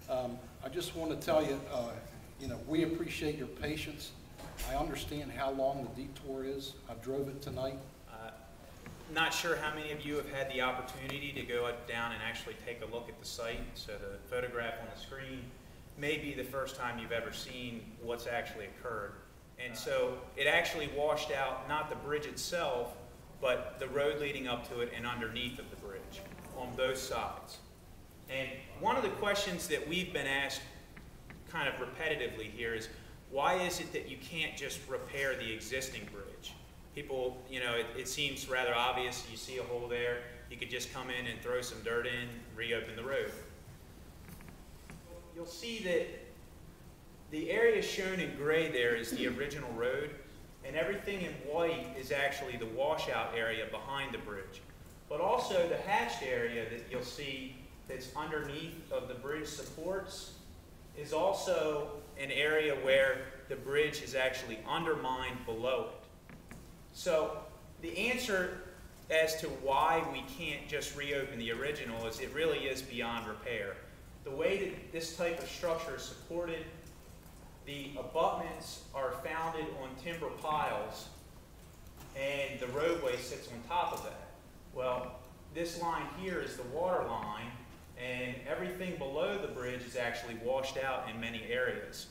I just want to tell you, we appreciate your patience. I understand how long the detour is. I drove it tonight. Not sure how many of you have had the opportunity to go down and actually take a look at the site. So the photograph on the screen may be the first time you've ever seen what's actually occurred. And so it actually washed out not the bridge itself, but the road leading up to it and underneath of the bridge on both sides. And one of the questions that we've been asked kind of repetitively here is, why is it that you can't just repair the existing bridge? People, it seems rather obvious. You see a hole there, you could just come in and throw some dirt in, reopen the road. You'll see that the area shown in gray there is the original road, and everything in white is actually the washout area behind the bridge. But also the hatched area that you'll see that's underneath of the bridge supports is also an area where the bridge is actually undermined below it. So the answer as to why we can't just reopen the original is it really is beyond repair. The way that this type of structure is supported, the abutments are founded on timber piles and the roadway sits on top of that. Well, this line here is the water line, and everything below the bridge is actually washed out in many areas.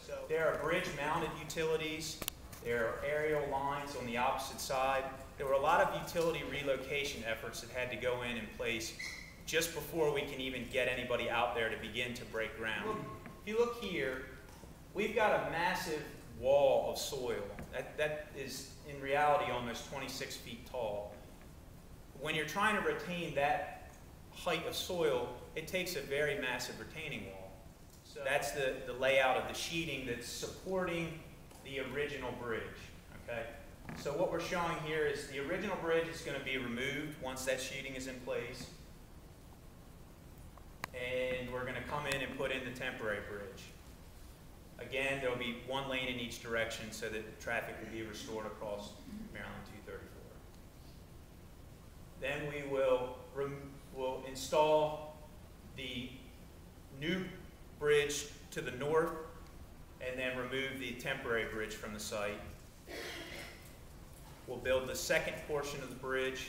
So there are bridge-mounted utilities, there are aerial lines on the opposite side. There were a lot of utility relocation efforts that had to go in place just before we can even get anybody out there to begin to break ground. If you look here, we've got a massive wall of soil. That is, in reality, almost 26 feet tall. When you're trying to retain that height of soil, it takes a very massive retaining wall. So that's the layout of the sheeting that's supporting the original bridge. Okay? So what we're showing here is the original bridge is going to be removed once that sheeting is in place. And we're going to come in and put in the temporary bridge. Again, there will be one lane in each direction so that the traffic will be restored across Maryland 234. Then we will install the new bridge to the north and then remove the temporary bridge from the site. We'll build the second portion of the bridge,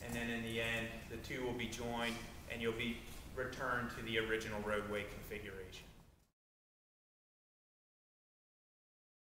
and then in the end, the two will be joined and you'll be returned to the original roadway configuration.